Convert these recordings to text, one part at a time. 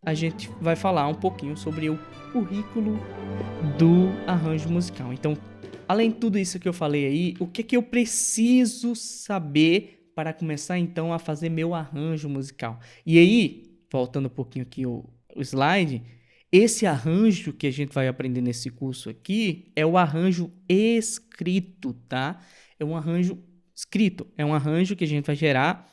a gente vai falar um pouquinho sobre o currículo do arranjo musical. Então, além de tudo isso que eu falei aí, o que eu preciso saber para começar então a fazer meu arranjo musical? E aí, voltando um pouquinho aqui o slide, esse arranjo que a gente vai aprender nesse curso aqui é o arranjo escrito, tá? É um arranjo escrito, é um arranjo que a gente vai gerar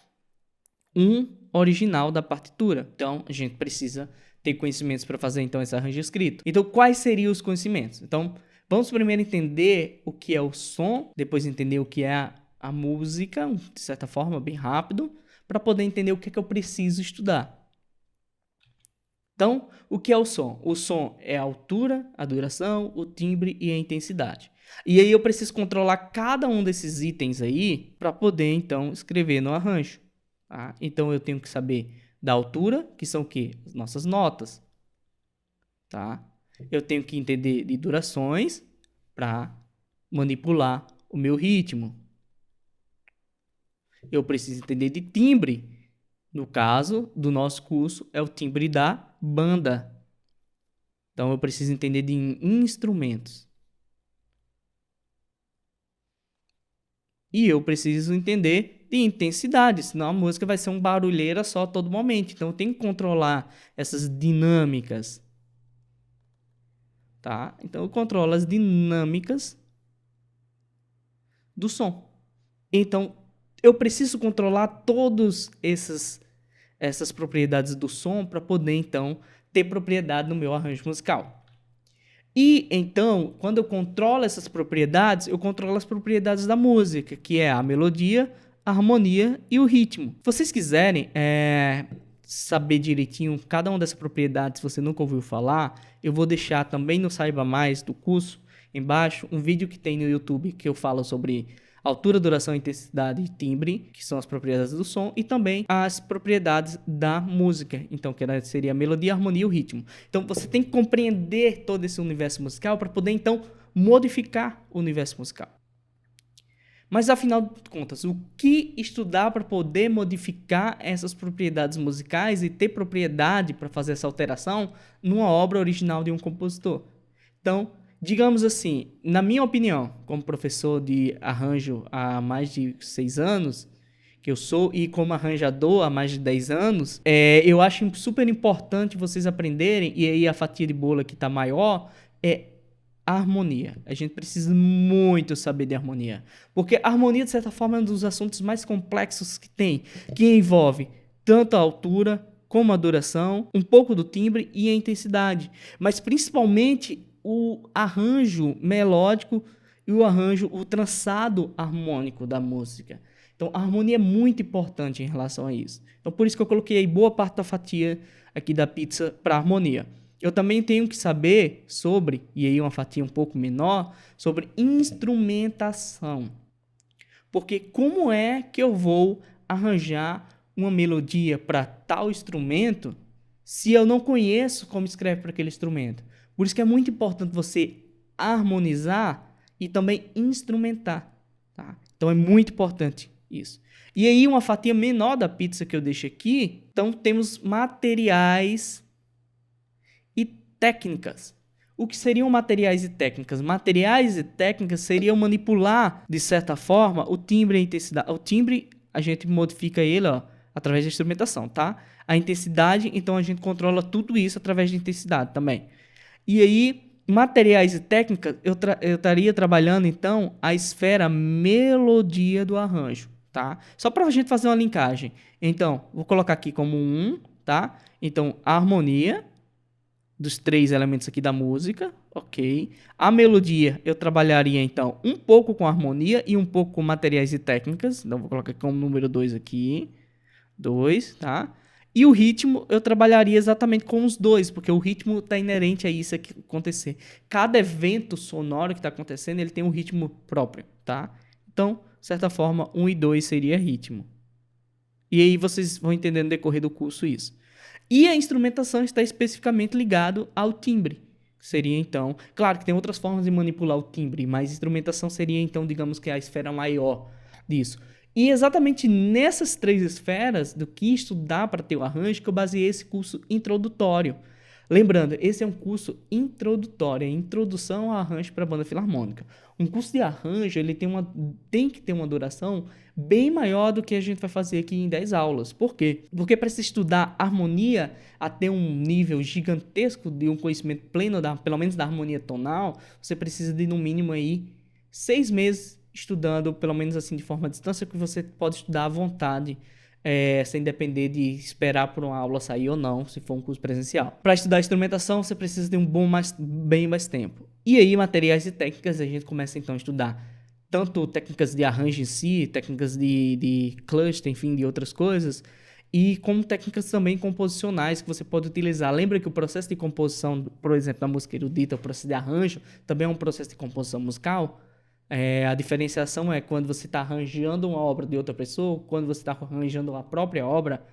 um original da partitura. Então, a gente precisa ter conhecimentos para fazer então esse arranjo escrito. Então, quais seriam os conhecimentos? Então, vamos primeiro entender o que é o som, depois entender o que é a música, de certa forma, bem rápido, para poder entender o que é que eu preciso estudar. Então, o que é o som? O som é a altura, a duração, o timbre e a intensidade. E aí eu preciso controlar cada um desses itens aí para poder então escrever no arranjo. Tá? Então eu tenho que saber da altura, que são o quê? As nossas notas. Tá? Eu tenho que entender de durações para manipular o meu ritmo. Eu preciso entender de timbre. No caso do nosso curso, é o timbre da banda. Então, eu preciso entender de instrumentos. E eu preciso entender de intensidade, senão a música vai ser uma barulheira só a todo momento. Então, eu tenho que controlar essas dinâmicas. Tá? Então, eu controlo as dinâmicas do som. Então, eu preciso controlar todas essas propriedades do som para poder, então, ter propriedade no meu arranjo musical. E, então, quando eu controlo essas propriedades, eu controlo as propriedades da música, que é a melodia, a harmonia e o ritmo. Se vocês quiserem saber direitinho cada uma dessas propriedades, se você nunca ouviu falar, eu vou deixar também no Saiba Mais do curso, embaixo, um vídeo que tem no YouTube que eu falo sobre altura, duração, intensidade e timbre, que são as propriedades do som, e também as propriedades da música, então que seria a melodia, a harmonia e o ritmo. Então você tem que compreender todo esse universo musical para poder então modificar o universo musical. Mas afinal de contas, o que estudar para poder modificar essas propriedades musicais e ter propriedade para fazer essa alteração numa obra original de um compositor? Então, digamos assim, na minha opinião, como professor de arranjo há mais de 6 anos, que eu sou, e como arranjador há mais de 10 anos, eu acho super importante vocês aprenderem, e aí a fatia de bolo que está maior, é a harmonia. A gente precisa muito saber de harmonia. Porque a harmonia, de certa forma, é um dos assuntos mais complexos que tem, que envolve tanto a altura, como a duração, um pouco do timbre e a intensidade. Mas, principalmente, o arranjo melódico e o trançado harmônico da música. Então, a harmonia é muito importante em relação a isso. Então, por isso que eu coloquei aí boa parte da fatia aqui da pizza para harmonia. Eu também tenho que saber sobre, e aí uma fatia um pouco menor, sobre instrumentação. Porque como é que eu vou arranjar uma melodia para tal instrumento se eu não conheço como escreve para aquele instrumento? Por isso que é muito importante você harmonizar e também instrumentar. Tá? Então é muito importante isso. E aí uma fatia menor da pizza que eu deixo aqui, então temos materiais e técnicas. O que seriam materiais e técnicas? Materiais e técnicas seriam manipular, de certa forma, o timbre e a intensidade. O timbre, a gente modifica ele através da instrumentação, tá? A intensidade, então a gente controla tudo isso através da intensidade também. E aí, materiais e técnicas, eu estaria trabalhando, então, a esfera melodia do arranjo, tá? Só para a gente fazer uma linkagem. Então, vou colocar aqui como 1, tá? Então, a harmonia dos 3 elementos aqui da música, ok? A melodia, eu trabalharia, então, um pouco com harmonia e um pouco com materiais e técnicas. Então, vou colocar aqui como número 2 aqui. 2, tá? E o ritmo, eu trabalharia exatamente com os dois, porque o ritmo está inerente a isso aqui acontecer. Cada evento sonoro que está acontecendo, ele tem um ritmo próprio, tá? Então, de certa forma, 1 e 2 seria ritmo. E aí vocês vão entender no decorrer do curso isso. E a instrumentação está especificamente ligado ao timbre. Seria, então... Claro que tem outras formas de manipular o timbre, mas instrumentação seria, então, digamos que a esfera maior disso. E exatamente nessas 3 esferas do que estudar para ter o arranjo que eu baseei esse curso introdutório. Lembrando, esse é um curso introdutório, é introdução ao arranjo para a banda filarmônica. Um curso de arranjo, ele tem que ter uma duração bem maior do que a gente vai fazer aqui em 10 aulas. Por quê? Porque para se estudar harmonia até um nível gigantesco de um conhecimento pleno, pelo menos da harmonia tonal, você precisa de no mínimo aí 6 meses estudando, pelo menos assim de forma à distância, que você pode estudar à vontade, sem depender de esperar por uma aula sair ou não, se for um curso presencial. Para estudar instrumentação, você precisa de bem mais tempo. E aí, materiais e técnicas, a gente começa então a estudar tanto técnicas de arranjo em si, técnicas de cluster, enfim, de outras coisas, e como técnicas também composicionais que você pode utilizar. Lembra que o processo de composição, por exemplo, da música erudita, o processo de arranjo, também é um processo de composição musical? A diferenciação é quando você está arranjando uma obra de outra pessoa, quando você está arranjando a própria obra.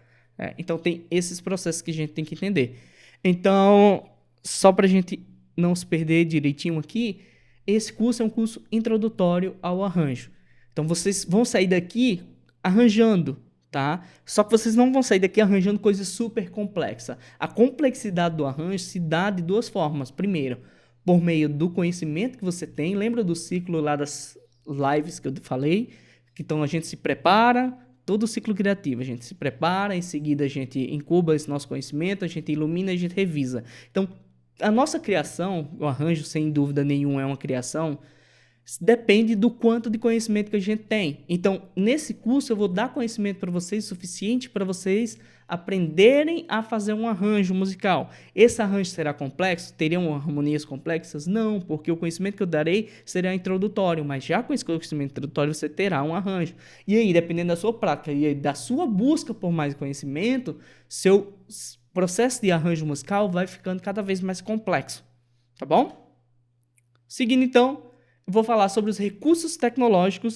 Então, tem esses processos que a gente tem que entender. Então, só para a gente não se perder direitinho aqui, esse curso é um curso introdutório ao arranjo. Então, vocês vão sair daqui arranjando, tá? Só que vocês não vão sair daqui arranjando coisa super complexa. A complexidade do arranjo se dá de 2 formas. Primeiro, por meio do conhecimento que você tem. Lembra do ciclo lá das lives que eu falei? Então a gente se prepara, todo o ciclo criativo, a gente se prepara, em seguida a gente incuba esse nosso conhecimento, a gente ilumina, a gente revisa. Então, a nossa criação, o arranjo sem dúvida nenhuma é uma criação, depende do quanto de conhecimento que a gente tem. Então, nesse curso eu vou dar conhecimento para vocês suficiente para vocês aprenderem a fazer um arranjo musical. Esse arranjo será complexo? Teriam harmonias complexas? Não, porque o conhecimento que eu darei será introdutório, mas já com esse conhecimento introdutório você terá um arranjo. E aí, dependendo da sua prática e da sua busca por mais conhecimento, seu processo de arranjo musical vai ficando cada vez mais complexo. Tá bom? Seguindo então, vou falar sobre os recursos tecnológicos